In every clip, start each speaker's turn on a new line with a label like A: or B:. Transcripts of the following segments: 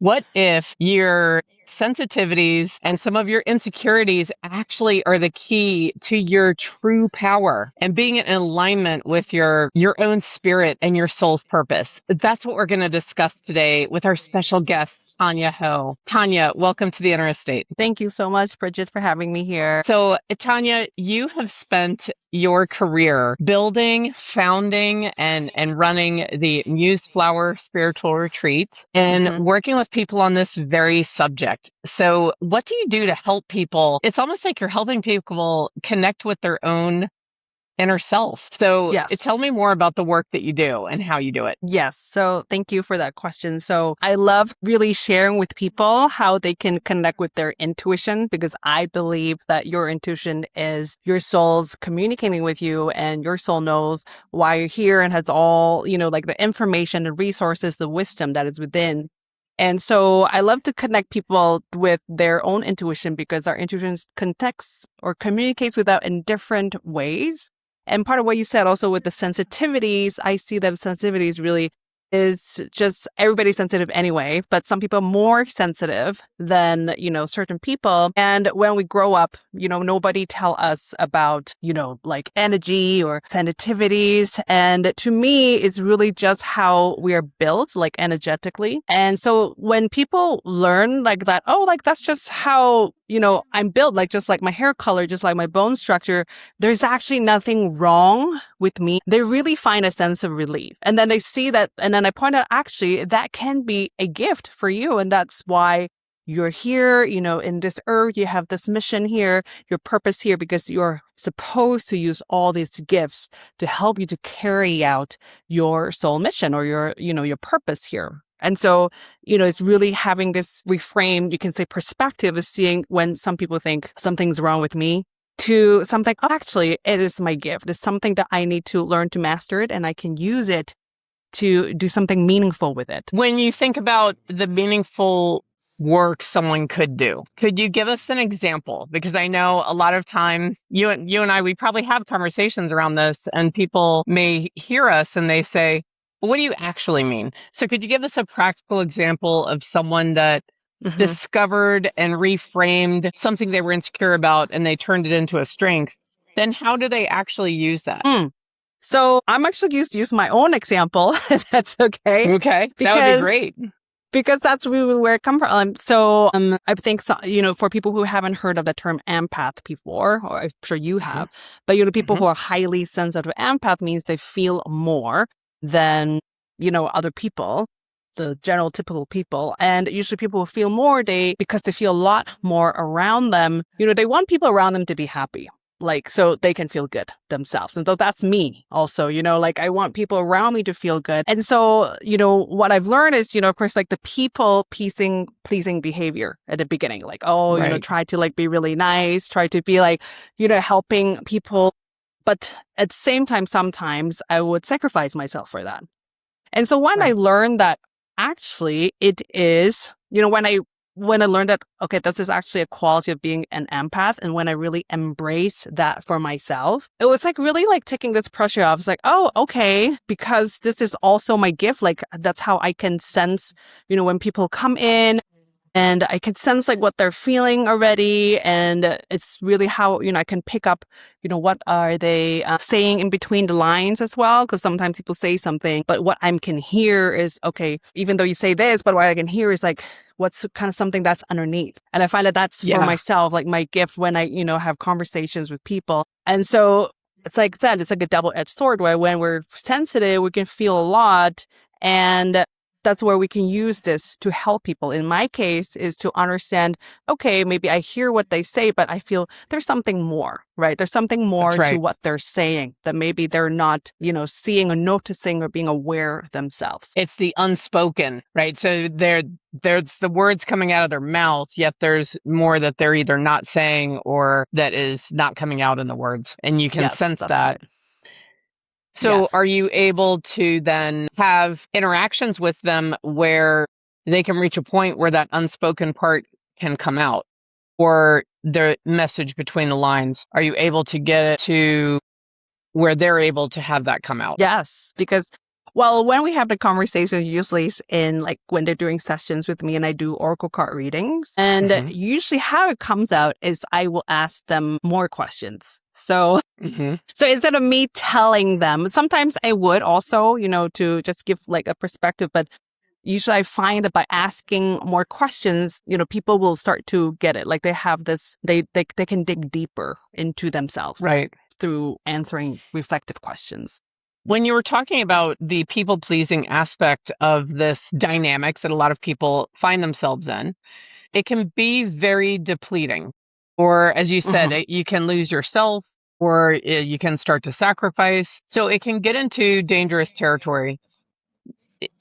A: What if your sensitivities and some of your insecurities actually are the key to your true power and being in alignment with your own spirit and your soul's purpose? That's what we're going to discuss today with our special guest, Tania Ho. Tania, welcome to the Inner Estate.
B: Thank you so much, Bridget, for having me here.
A: So, Tania, you have spent your career building, founding, and running the Museflower spiritual retreat and
B: hmm
A: working with people on this very subject. So, what do you do to help people? It's almost like you're helping people connect with their own inner self. So, tell
B: Yes.
A: me more about the work that you do and how you do it.
B: Yes. So thank you for that question. So I love really sharing with people how they can connect with their intuition, because I believe that your intuition is your soul's communicating with you, and your soul knows why you're here and has all, like the information and resources, the wisdom that is within. And so I love to connect people with their own intuition, because our intuition connects or communicates with us in different ways. And part of what you said also with the sensitivities, I see that sensitivities really is just everybody's sensitive anyway, but some people are more sensitive than, certain people. And when we grow up, nobody tell us about, like energy or sensitivities. And to me, it's really just how we are built, like energetically. And so when people learn like that, oh, like that's just how, I'm built, like just like my hair color, just like my bone structure, there's actually nothing wrong with me. They really find a sense of relief. And then they see that, and then I point out, actually, that can be a gift for you. And that's why you're here, in this earth, you have this mission here, your purpose here, because you're supposed to use all these gifts to help you to carry out your soul mission or your purpose here. And so, it's really having this reframe, you can say perspective, is seeing when some people think something's wrong with me, to something, oh, actually, it is my gift. It's something that I need to learn to master it, and I can use it to do something meaningful with it.
A: When you think about the meaningful work someone could do, could you give us an example? Because I know a lot of times you and I, we probably have conversations around this, and people may hear us and they say, well, what do you actually mean? So could you give us a practical example of someone that discovered and reframed something they were insecure about and they turned it into a strength? Then how do they actually use that?
B: So I'm actually going to use my own example, if that's okay.
A: Okay, that would be great.
B: Because that's really where it comes from. I think, for people who haven't heard of the term empath before, or I'm sure you have, but, people who are highly sensitive empath means they feel more than, other people, the general typical people. And usually people who feel more, because they feel a lot more around them, they want people around them to be happy. Like, so they can feel good themselves. And so that's me also, like I want people around me to feel good. And so, what I've learned is, of course, like the people pleasing behavior at the beginning, like, try to like be really nice, try to be like, helping people. But at the same time, sometimes I would sacrifice myself for that. And so when I learned that actually it is, when I learned that, okay, this is actually a quality of being an empath. And when I really embrace that for myself, it was like really like taking this pressure off. It's like, oh, okay, because this is also my gift. Like that's how I can sense, when people come in, and I can sense like what they're feeling already. And it's really how, I can pick up, what are they saying in between the lines as well? Because sometimes people say something, but what I can hear is, okay, even though you say this, but what I can hear is like, what's kind of something that's underneath. And I find that that's for myself, like my gift when I, have conversations with people. And so it's like that, it's like a double-edged sword where when we're sensitive, we can feel a lot. And that's where we can use this to help people. In my case is to understand, okay, maybe I hear what they say, but I feel there's something more, right? There's something more to what they're saying that maybe they're not, seeing or noticing or being aware themselves.
A: It's the unspoken, right? So there's the words coming out of their mouth, yet there's more that they're either not saying or that is not coming out in the words. And you can sense that.
B: Right.
A: So are you able to then have interactions with them where they can reach a point where that unspoken part can come out, or the message between the lines? Are you able to get it to where they're able to have that come out?
B: Yes, because Well, when we have the conversation, usually it's in like when they're doing sessions with me and I do oracle card readings. And usually how it comes out is I will ask them more questions. So instead of me telling them, sometimes I would also, to just give like a perspective, but usually I find that by asking more questions, people will start to get it. Like they have this, they can dig deeper into themselves through answering reflective questions.
A: When you were talking about the people-pleasing aspect of this dynamic that a lot of people find themselves in, it can be very depleting. Or as you said, you can lose yourself or you can start to sacrifice. So it can get into dangerous territory.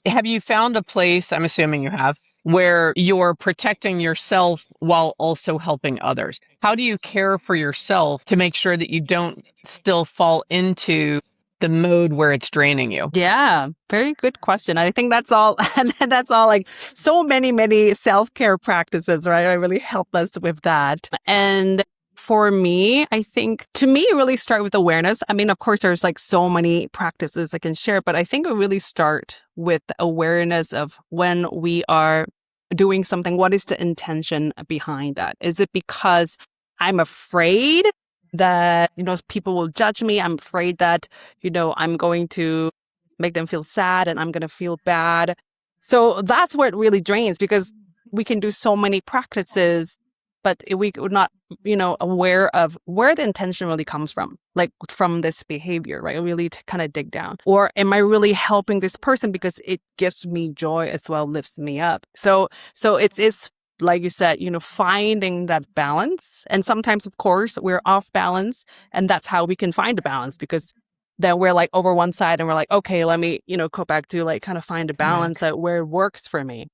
A: Have you found a place, I'm assuming you have, where you're protecting yourself while also helping others? How do you care for yourself to make sure that you don't still fall into the mode where it's draining you?
B: Yeah, very good question. I think that's all, and that's all like so many self-care practices, right? I really help us with that. And for me, I think to me, really start with awareness. I mean, of course, there's like so many practices I can share, but I think it really start with awareness of when we are doing something, what is the intention behind that? Is it because I'm afraid that, people will judge me? I'm afraid that, I'm going to make them feel sad and I'm going to feel bad. So that's where it really drains, because we can do so many practices, but if we're not, aware of where the intention really comes from, like from this behavior, right? Really to kind of dig down. Or am I really helping this person because it gives me joy as well, lifts me up? So it's like you said, finding that balance. And sometimes, of course, we're off balance, and that's how we can find a balance, because then we're like over one side and we're like, okay, let me, go back to like kind of find a balance at where it works for me.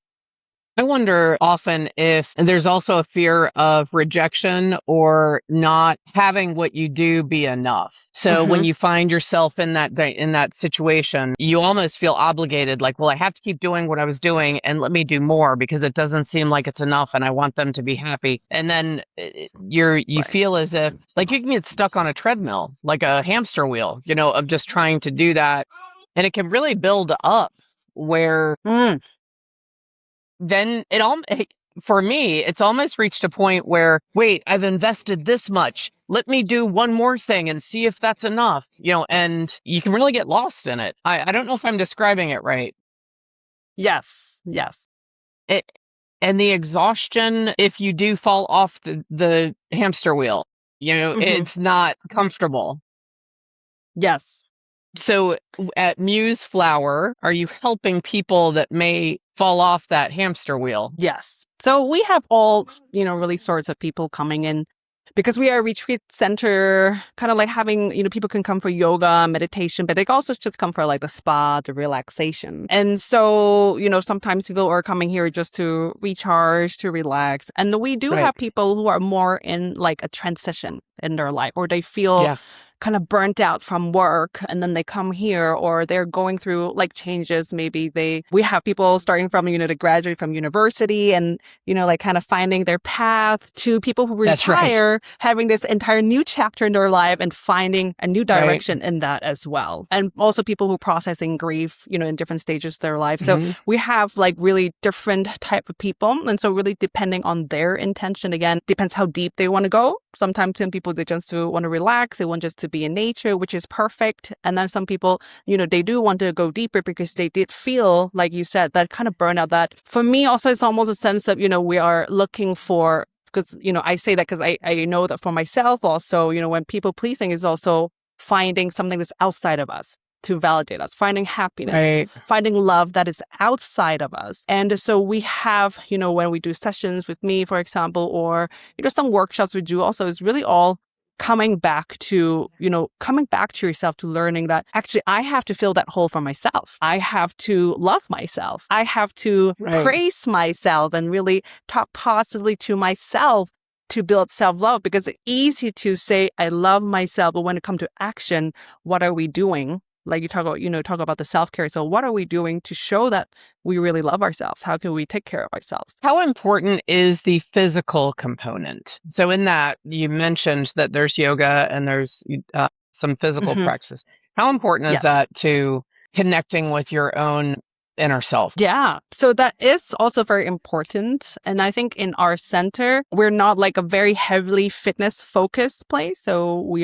A: I wonder often if there's also a fear of rejection or not having what you do be enough. So when you find yourself in that situation, you almost feel obligated, like, well, I have to keep doing what I was doing and let me do more because it doesn't seem like it's enough and I want them to be happy. And then you feel as if like you can get stuck on a treadmill, like a hamster wheel, of just trying to do that. And it can really build up where then for me, it's almost reached a point where, wait, I've invested this much. Let me do one more thing and see if that's enough, and you can really get lost in it. I don't know if I'm describing it right.
B: Yes.
A: And the exhaustion, if you do fall off the hamster wheel, it's not comfortable.
B: Yes.
A: So at Museflower, are you helping people that may fall off that hamster wheel?
B: Yes. So we have all, really sorts of people coming in, because we are a retreat center, kind of like having, people can come for yoga, meditation, but they also just come for like the spa, the relaxation. And so, sometimes people are coming here just to recharge, to relax. And we do have people who are more in like a transition in their life, or they feel kind of burnt out from work, and then they come here, or they're going through like changes. Maybe we have people starting from, to graduate from university and, like kind of finding their path, to people who retire, having this entire new chapter in their life and finding a new direction in that as well. And also people who are processing grief, in different stages of their life. So we have like really different type of people. And so really depending on their intention, again, depends how deep they want to go. Sometimes some people, they just want to relax. They want just to be in nature, which is perfect. And then some people, they do want to go deeper because they did feel, like you said, that kind of burnout. That for me also, it's almost a sense of, we are looking for, because, I say that because I know that for myself also, when people pleasing is also finding something that's outside of us to validate us, finding happiness, finding love that is outside of us. And so we have, when we do sessions with me, for example, or, some workshops we do also, is really all coming back to yourself, to learning that actually I have to fill that hole for myself. I have to love myself. I have to praise myself and really talk positively to myself to build self-love, because it's easy to say, I love myself. But when it comes to action, what are we doing? Like you talk about the self-care. So what are we doing to show that we really love ourselves? How can we take care of ourselves?
A: How important is the physical component? So in that, you mentioned that there's yoga and there's some physical practices. How important is that to connecting with your own inner self.
B: Yeah. So that is also very important. And I think in our center, we're not like a very heavily fitness focused place. So we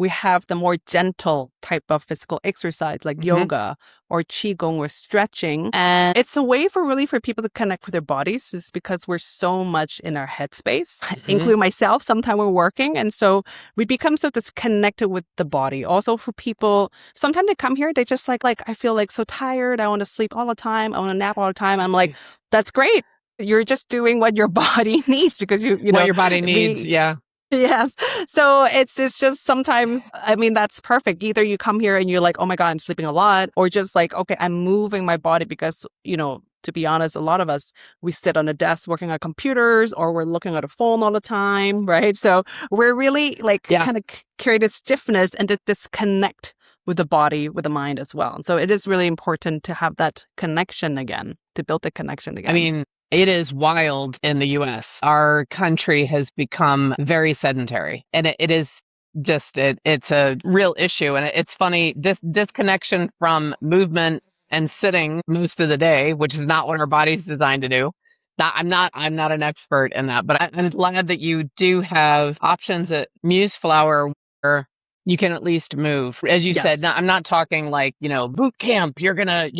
B: have the more gentle type of physical exercise like yoga or qigong or stretching. And it's a way for people to connect with their bodies just because we're so much in our headspace, including myself. Sometimes we're working. And so we become so disconnected with the body. Also for people, sometimes they come here, they just like, I feel like so tired. I want to sleep all the time. I want to nap all the time. I'm like, that's great. You're just doing what your body needs because you know
A: what your body needs. Yeah.
B: Yes. So it's just sometimes, I mean, that's perfect. Either you come here and you're like, oh my God, I'm sleeping a lot, or just like, okay, I'm moving my body because, to be honest, a lot of us, we sit on a desk working on computers or we're looking at a phone all the time, right? So we're really kind of create a stiffness and disconnect with the body, with the mind as well. And so it is really important to have that connection again, to build the connection again.
A: I mean, it is wild in the US. Our country has become very sedentary, and it is just, it's a real issue. And it's funny, this disconnection from movement and sitting most of the day, which is not what our body's designed to do. I'm not an expert in that, but I'm glad that you do have options at Museflower where you can at least move. As you said, I'm not talking like, boot camp, you're going to,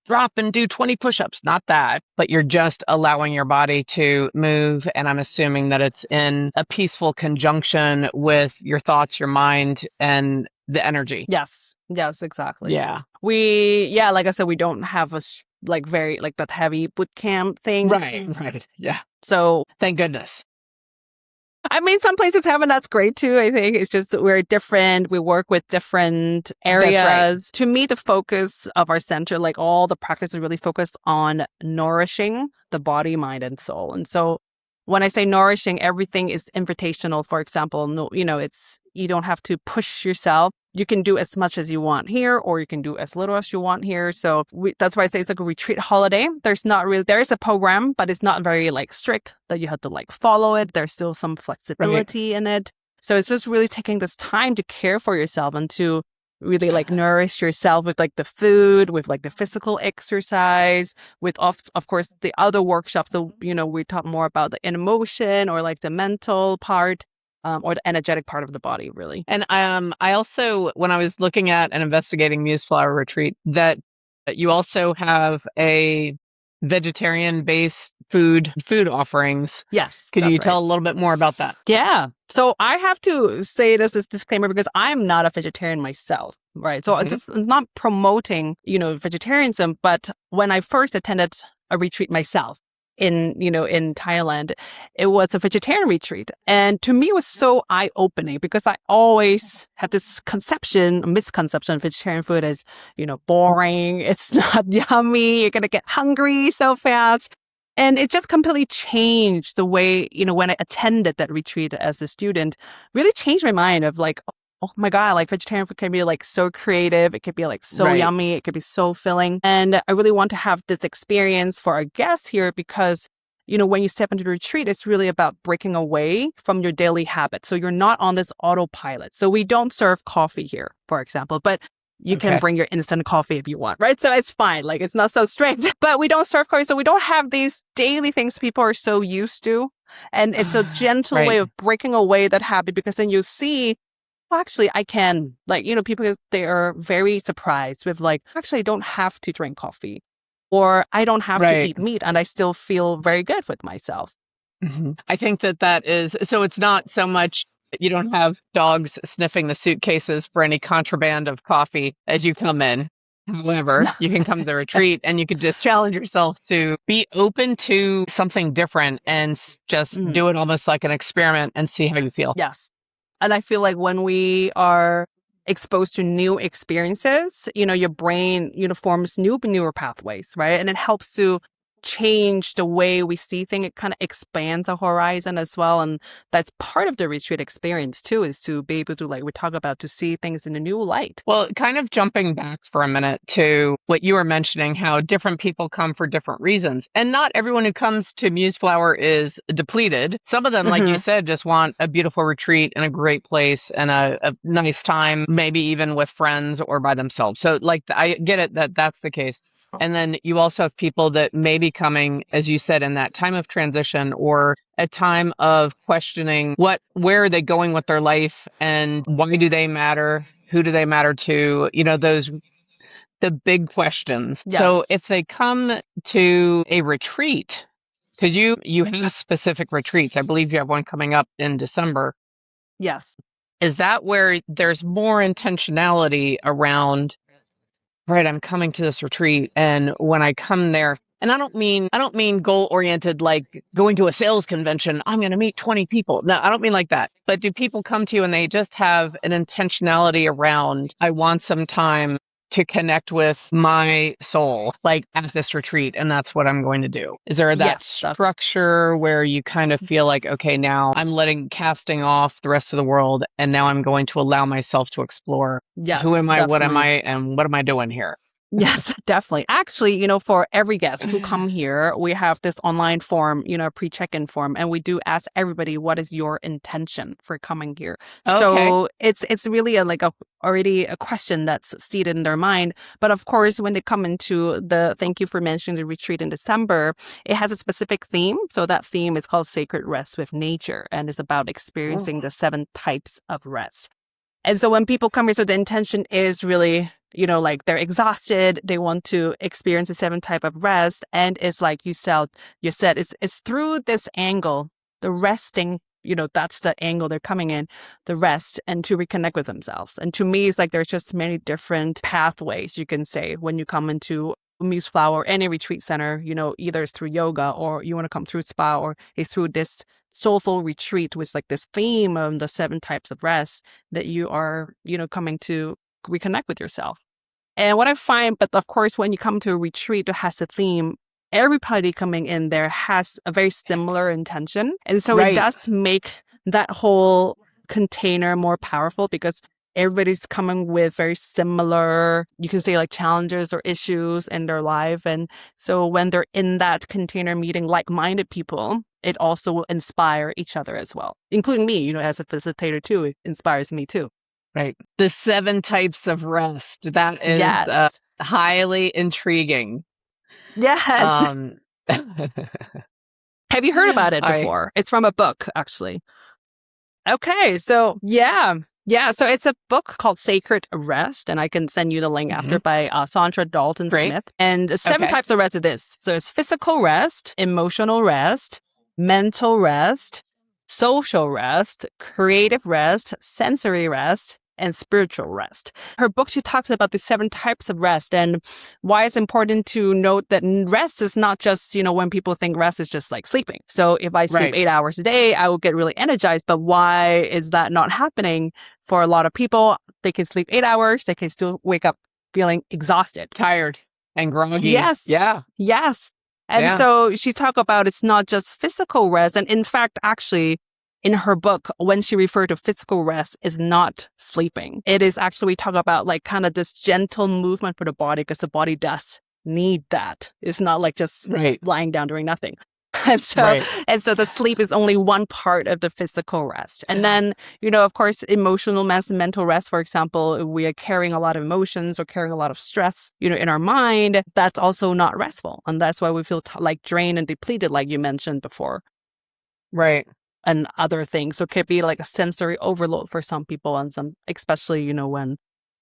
A: drop and do 20 push-ups, not that, but you're just allowing your body to move. And I'm assuming that it's in a peaceful conjunction with your thoughts, your mind, and the energy.
B: Yes, exactly.
A: Yeah.
B: Like I said, we don't have a very that heavy boot camp thing.
A: Right. Yeah.
B: So
A: thank goodness.
B: I mean, some places have, and that's great too. I think it's just we're different. We work with different areas. Right. To me, the focus of our center, like all the practice is really focused on nourishing the body, mind, and soul. And so when I say nourishing, everything is invitational. For example, it's, you don't have to push yourself. You can do as much as you want here, or you can do as little as you want here. So that's why I say it's like a retreat holiday. There is a program, but it's not very strict that you have to follow it. There's still some flexibility in it. So it's just really taking this time to care for yourself and to really nourish yourself with the food, with the physical exercise, with of course the other workshops. So, we talk more about the emotion or the mental part. Or the energetic part of the body, really.
A: And I also, when I was looking at and investigating Museflower Retreat, that you also have a vegetarian-based food offerings.
B: Yes.
A: Could you tell a little bit more about that?
B: Yeah. So I have to say this as disclaimer because I'm not a vegetarian myself, right? So it's not promoting, vegetarianism, but when I first attended a retreat myself, in Thailand, it was a vegetarian retreat. And to me, it was so eye-opening because I always have this misconception of vegetarian food as, boring. It's not yummy. You're going to get hungry so fast. And it just completely changed the way, when I attended that retreat as a student, really changed my mind of oh my God, vegetarian food can be so creative. It could be so yummy. It could be so filling. And I really want to have this experience for our guests here because, when you step into the retreat, it's really about breaking away from your daily habits. So you're not on this autopilot. So we don't serve coffee here, for example, but you can bring your instant coffee if you want, right? So it's fine. It's not so strict, but we don't serve coffee. So we don't have these daily things people are so used to. And it's a gentle way of breaking away that habit because then you see, well, actually, I can, people, they are very surprised with actually, I don't have to drink coffee or I don't have to eat meat and I still feel very good with myself.
A: Mm-hmm. I think that is, so it's not so much, you don't have dogs sniffing the suitcases for any contraband of coffee as you come in. However, you can come to the retreat and you could just challenge yourself to be open to something different and just do it almost like an experiment and see how you feel.
B: Yes. And I feel when we are exposed to new experiences, your brain, forms neural pathways, right? And it helps to change the way we see things. It kind of expands our horizon as well. And that's part of the retreat experience too, is to be able to, like we talk about, to see things in a new light.
A: Well, kind of jumping back for a minute to what you were mentioning, how different people come for different reasons. And not everyone who comes to Museflower is depleted. Some of them, like you said, just want a beautiful retreat in a great place and a nice time, maybe even with friends or by themselves. So like, I get it that that's the case. And then you also have people that may be coming, as you said, in that time of transition or a time of questioning where are they going with their life and why do they matter? Who do they matter to? The big questions.
B: Yes.
A: So if they come to a retreat, because you have specific retreats, I believe you have one coming up in December.
B: Yes.
A: Is that where there's more intentionality around, right, I'm coming to this retreat, and when I come there, and I don't mean goal oriented, like going to a sales convention, I'm going to meet 20 people. No, I don't mean like that. But do people come to you and they just have an intentionality around, I want some time to connect with my soul, like at this retreat, and that's what I'm going to do? Is there that structure where you kind of feel like, okay, now I'm casting off the rest of the world, and now I'm going to allow myself to explore who am I, what am I, and what am I doing here?
B: Yes, definitely. Actually, for every guest who come here, we have this online form, pre-check-in form, and we do ask everybody, what is your intention for coming here? Okay. So it's really already a question that's seated in their mind. But of course, when they come into thank you for mentioning the retreat in December, it has a specific theme. So that theme is called Sacred Rest with Nature, and is about experiencing the 7 types of rest. And so when people come here, so the intention is really, they're exhausted, they want to experience the 7 type of rest. And it's like you said, it's through this angle, the resting, that's the angle they're coming in, the rest, and to reconnect with themselves. And to me, it's like there's just many different pathways, you can say, when you come into Museflower or any retreat center, either it's through yoga, or you want to come through spa, or it's through this soulful retreat with like this theme of the 7 types of rest that you are, coming to reconnect with yourself. And what I find, but of course, when you come to a retreat that has a theme, everybody coming in there has a very similar intention. And so it does make that whole container more powerful, because everybody's coming with very similar, you can say, like challenges or issues in their life. And so when they're in that container meeting like-minded people, it also will inspire each other as well, including me, as a facilitator too. It inspires me too. Right.
A: The 7 types of rest. That is highly intriguing.
B: Yes. Have you heard about it before? It's from a book, actually. Okay. So, yeah. So it's a book called Sacred Rest, and I can send you the link after, by Sandra Dalton-Smith. And the 7 types of rest of this. So it's physical rest, emotional rest, mental rest, social rest, creative rest, sensory rest, and spiritual rest. Her book, she talks about the 7 types of rest and why it's important to note that rest is not just, when people think rest is just like sleeping. So if I sleep 8 hours a day, I will get really energized. But why is that not happening for a lot of people? They can sleep 8 hours. They can still wake up feeling exhausted,
A: tired, and groggy.
B: Yes.
A: Yeah.
B: Yes. And so she talked about it's not just physical rest. And in fact, actually, in her book, when she referred to physical rest, is not sleeping. It is actually, we talk about like kind of this gentle movement for the body, because the body does need that. It's not like just lying down doing nothing. And so the sleep is only one part of the physical rest. And then, of course, emotional mental rest, for example, we are carrying a lot of emotions or carrying a lot of stress, in our mind. That's also not restful. And that's why we feel like drained and depleted, like you mentioned before.
A: Right.
B: And other things. So it could be like a sensory overload for some people, and some, especially, when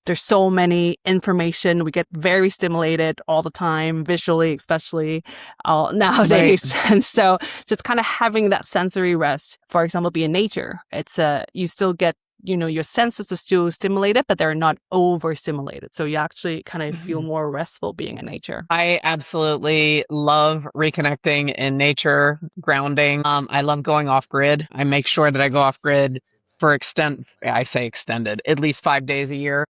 B: there's so many information, we get very stimulated all the time, visually, especially nowadays. And so just kind of having that sensory rest, for example, be in nature. It's you still get, your senses are still stimulated, but they're not overstimulated. So you actually kind of feel more restful being in nature.
A: I absolutely love reconnecting in nature, grounding. I love going off grid. I make sure that I go off grid for extended, at least 5 days a year.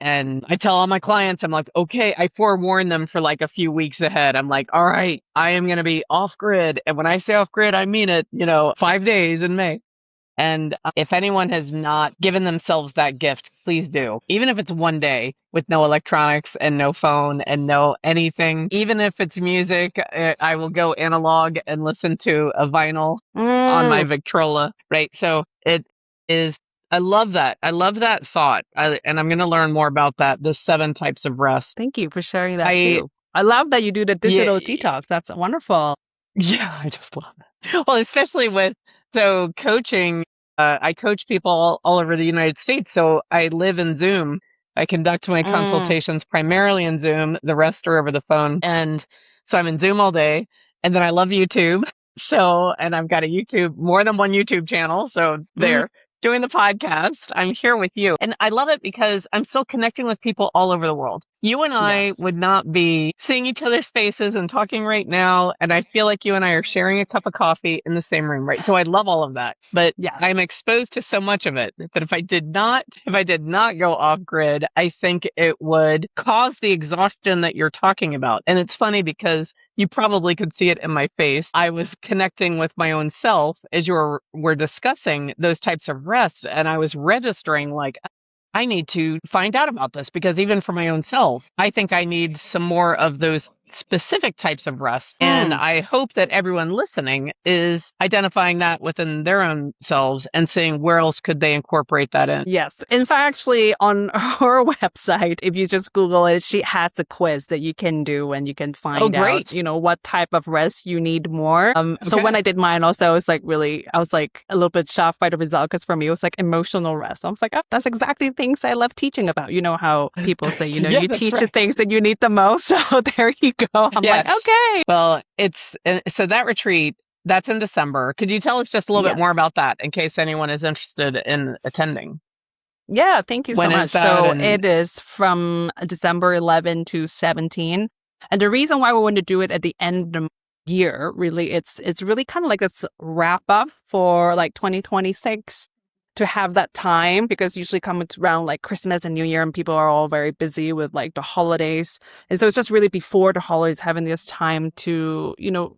A: And I tell all my clients, I'm like, okay, I forewarn them for like a few weeks ahead. I'm like, all right, I am going to be off grid. And when I say off grid, I mean it, 5 days in May. And if anyone has not given themselves that gift, please do. Even if it's one day with no electronics and no phone and no anything, even if it's music, I will go analog and listen to a vinyl on my Victrola, right? So it is, I love that. I love that thought. And I'm going to learn more about that, the 7 types of rest.
B: Thank you for sharing that too. I love that you do the
A: Yeah,
B: digital detox. That's wonderful.
A: yeah, I just love it. Well, especially so coaching, I coach people all over the United States. So I live in Zoom. I conduct my consultations primarily in Zoom. The rest are over the phone. And so I'm in Zoom all day. And then I love YouTube. And I've got more than one YouTube channel. So there. Doing the podcast, I'm here with you. And I love it because I'm still connecting with people all over the world. You and I would not be seeing each other's faces and talking right now. And I feel like you and I are sharing a cup of coffee in the same room, right? So I love all of that. But I'm exposed to so much of it that if I did not go off grid, I think it would cause the exhaustion that you're talking about. And it's funny because you probably could see it in my face. I was connecting with my own self as you were discussing those types of rest. And I was registering like, I need to find out about this because even for my own self, I think I need some more of those specific types of rest. And I hope that everyone listening is identifying that within their own selves and seeing where else could they incorporate that in.
B: Yes. In fact, actually on her website, if you just Google it, she has a quiz that you can do and you can find out, what type of rest you need more. So when I did mine also, I was like a little bit shocked by the result because for me, it was like emotional rest. I was like, oh, that's exactly things I love teaching about. You know how people say, you teach the things that you need the most. So there you go. I'm like, okay.
A: Well, so that retreat, that's in December. Could you tell us just a little bit more about that in case anyone is interested in attending?
B: Yeah, thank you so much. So it is from December 11 to 17. And the reason why we want to do it at the end of the year, really, it's really kind of like this wrap up for like 2026. To have that time, because usually comes around like Christmas and New Year and people are all very busy with like the holidays. And so it's just really before the holidays, having this time to,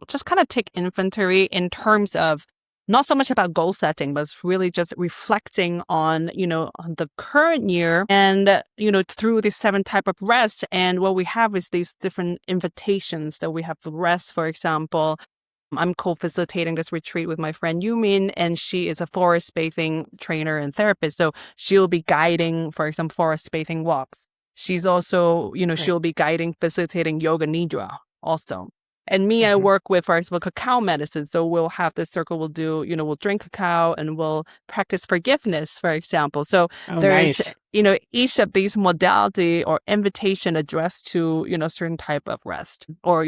B: just kind of take inventory in terms of not so much about goal setting, but it's really just reflecting on, on the current year and, through this 7 type of rest. And what we have is these different invitations that we have for rest, for example. I'm co-facilitating this retreat with my friend Yumin, and she is a forest bathing trainer and therapist. So she'll be guiding, for example, forest bathing walks. She's also, she'll be guiding, facilitating yoga nidra also. And me, I work with, for example, cacao medicine. So we'll have this circle, we'll do, we'll drink cacao and we'll practice forgiveness, for example. So there's, each of these modality or invitation addressed to, certain type of rest or,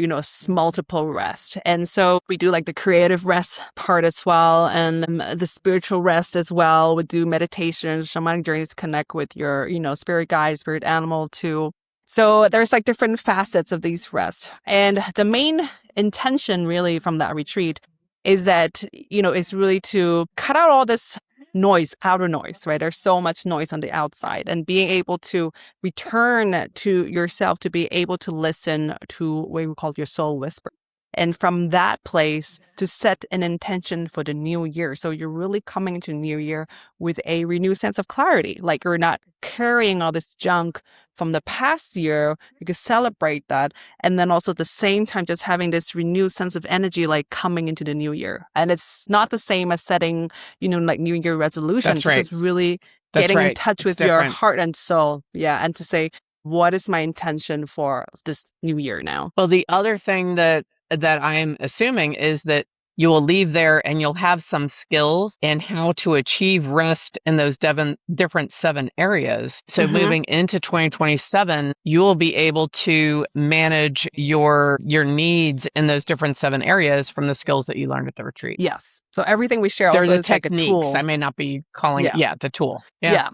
B: multiple rest. And so we do like the creative rest part as well. And the spiritual rest as well. We do meditation, shamanic journeys, connect with your, spirit guide, spirit animal too. So there's like different facets of these rests. And the main intention really from that retreat is that, is really to cut out all this noise, outer noise, right? There's so much noise on the outside and being able to return to yourself, to be able to listen to what we call your soul whisper. And from that place to set an intention for the new year. So you're really coming into the new year with a renewed sense of clarity. Like you're not carrying all this junk from the past year. You can celebrate that. And then also at the same time, just having this renewed sense of energy, like coming into the new year. And it's not the same as setting, like New Year resolutions.
A: That's right.
B: It's really getting in touch with your heart and soul. Yeah. And to say, what is my intention for this new year now?
A: Well, the other thing that I'm assuming is that you will leave there and you'll have some skills in how to achieve rest in those different 7 areas. So moving into 2027, you will be able to manage your needs in those different 7 areas from the skills that you learned at the retreat.
B: Yes. So everything we share also is
A: techniques.
B: Like a tool.
A: I may not be calling it, the tool.
B: Yeah.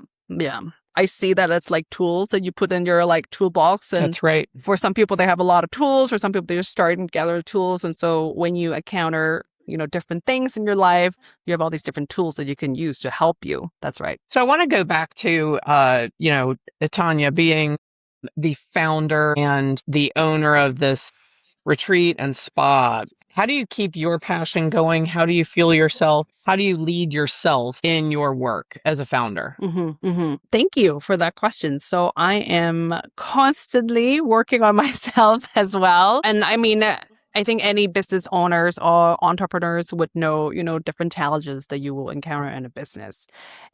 B: I see that it's like tools that you put in your like toolbox. And
A: that's right.
B: For some people, they have a lot of tools. For some people, they're starting to gather tools. And so when you encounter different things in your life, you have all these different tools that you can use to help you. That's right.
A: So I want to go back to, Tania being the founder and the owner of this retreat and spa. How do you keep your passion going? How do you fuel yourself? How do you lead yourself in your work as a founder?
B: Thank you for that question. So I am constantly working on myself as well. And I mean, I think any business owners or entrepreneurs would know, different challenges that you will encounter in a business.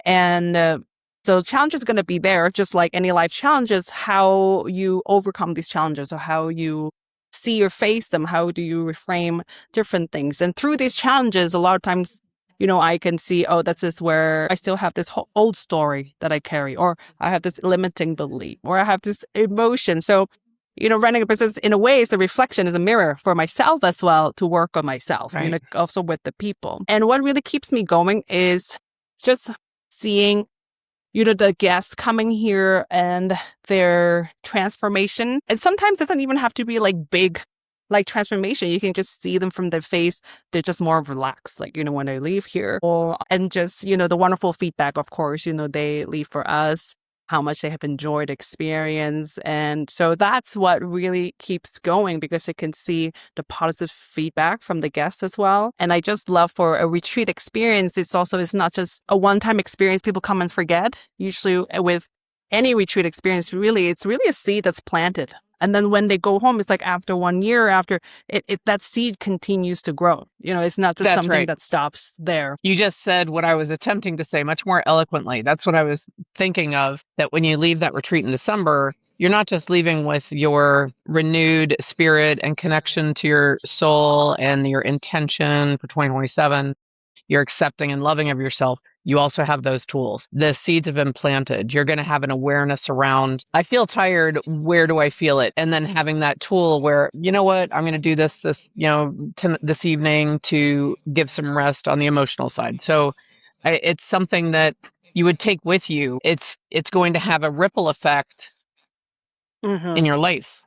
B: And so challenge is going to be there, just like any life challenges, how you overcome these challenges or how you see or face them. How do you reframe different things? And through these challenges, a lot of times, I can see, oh, that's just where I still have this whole old story that I carry, or I have this limiting belief, or I have this emotion. So, running a business in a way is a reflection, is a mirror for myself as well to work on myself,
A: Right.
B: also with the people. And what really keeps me going is just seeing the guests coming here and their transformation. And sometimes it doesn't even have to be like big, like transformation. You can just see them from their face. They're just more relaxed, like, when they leave here. And just, the wonderful feedback, of course, they leave for us, how much they have enjoyed the experience. And so that's what really keeps going, because you can see the positive feedback from the guests as well. And I just love for a retreat experience, it's not just a one-time experience people come and forget. Usually with any retreat experience, it's really a seed that's planted. And then when they go home, it's like after 1 year, after that seed continues to grow. It's not just something that stops there.
A: You just said what I was attempting to say much more eloquently. That's what I was thinking of, that when you leave that retreat in December, you're not just leaving with your renewed spirit and connection to your soul and your intention for 2027. You're accepting and loving of yourself. You also have those tools. The seeds have been planted. You're going to have an awareness around, I feel tired. Where do I feel it? And then having that tool where, you know what, I'm going to do this this evening to give some rest on the emotional side. So it's something that you would take with you. It's going to have a ripple effect in your life.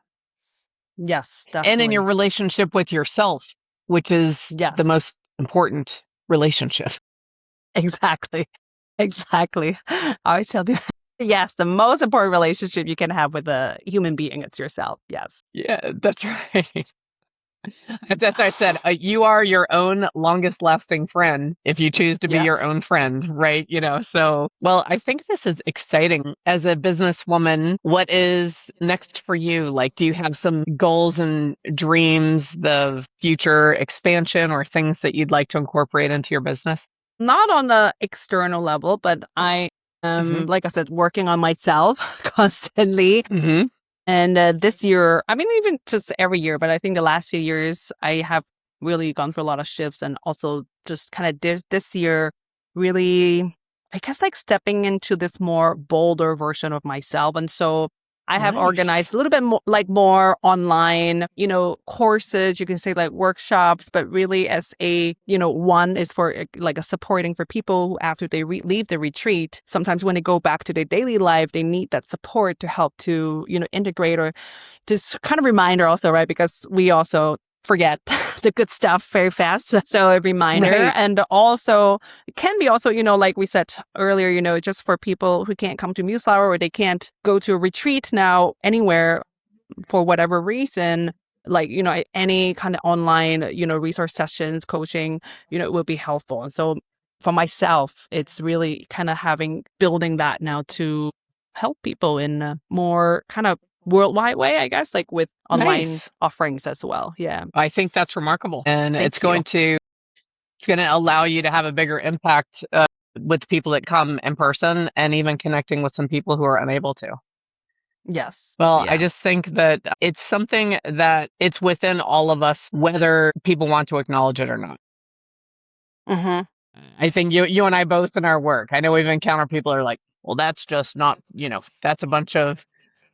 B: Yes, definitely.
A: And in your relationship with yourself, which is the most important relationship.
B: Exactly. I always tell you, yes, the most important relationship you can have with a human being, it's yourself. Yes.
A: Yeah, that's right. That's what I said. You are your own longest lasting friend if you choose to be your own friend, right? So, well, I think this is exciting. As a businesswoman, what is next for you? Like, do you have some goals and dreams, the future expansion, or things that you'd like to incorporate into your business?
B: Not on the external level, but I am, like I said, working on myself constantly. And this year, I mean, even just every year, but I think the last few years, I have really gone through a lot of shifts, and also just kind of this year, really, I guess, like stepping into this more bolder version of myself. And so I have organized a little bit more online, courses, you can say like workshops, but really as one is for like a supporting for people who after they leave the retreat, sometimes when they go back to their daily life, they need that support to help to, integrate, or just kind of reminder also, right? Because we also forget the good stuff very fast. So a reminder. Right. And also it can be also, like we said earlier, just for people who can't come to Museflower, or they can't go to a retreat now anywhere for whatever reason, like, any kind of online, resource sessions, coaching, it will be helpful. And so for myself, it's really kind of building that now to help people in a more kind of worldwide way, I guess, like with online offerings as well. Yeah.
A: I think that's remarkable. And it's going to allow you to have a bigger impact with people that come in person, and even connecting with some people who are unable to.
B: Yes.
A: Well, I just think that it's something that it's within all of us, whether people want to acknowledge it or not. I think you and I both in our work, I know we've encountered people who are like, well, that's just not, that's a bunch of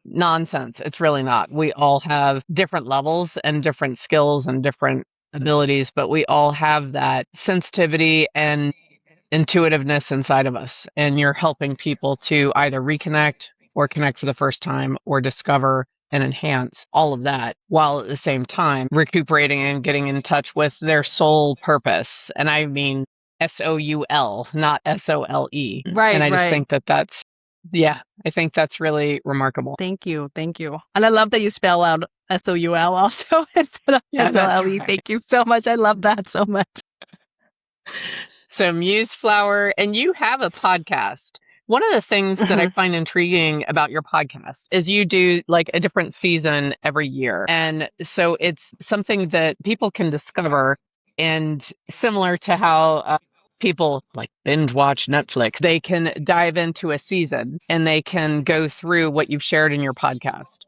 A: nonsense. It's really not. We all have different levels and different skills and different abilities, but we all have that sensitivity and intuitiveness inside of us. And you're helping people to either reconnect or connect for the first time, or discover and enhance all of that while at the same time recuperating and getting in touch with their soul purpose. And I mean SOUL, not SOLE.
B: Right,
A: And I just
B: right.
A: think I think that's really remarkable.
B: Thank you. Thank you. And I love that you spell out SOUL also instead of
A: Yeah, that's
B: SOLE.
A: right.
B: Thank you so much. I love that so much.
A: So Museflower, and you have a podcast. One of the things that I find intriguing about your podcast is you do like a different season every year. And so it's something that people can discover, and similar to how people like binge watch Netflix, they can dive into a season and they can go through what you've shared in your podcast.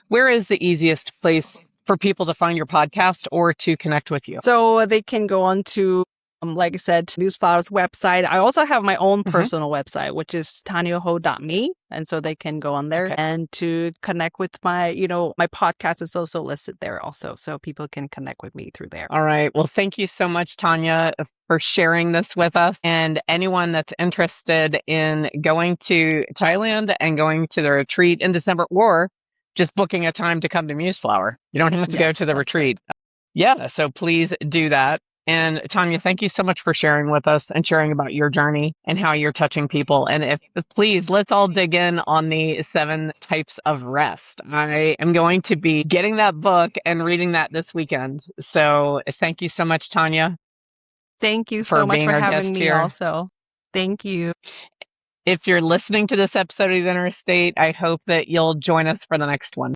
A: Where is the easiest place for people to find your podcast or to connect with you?
B: So they can go on to, like I said, Museflower's website. I also have my own personal website, which is taniaho.me. And so they can go on there and to connect with my podcast is also listed there also. So people can connect with me through there.
A: All right. Well, thank you so much, Tania, for sharing this with us. And anyone that's interested in going to Thailand and going to the retreat in December, or just booking a time to come to Museflower, you don't have to go to the retreat. Right. Yeah. So please do that. And Tania, thank you so much for sharing with us and sharing about your journey and how you're touching people. And please, let's all dig in on the 7 types of rest. I am going to be getting that book and reading that this weekend. So thank you so much, Tania.
B: Thank you so much for having me also. Thank you.
A: If you're listening to this episode of The Inner State, I hope that you'll join us for the next one.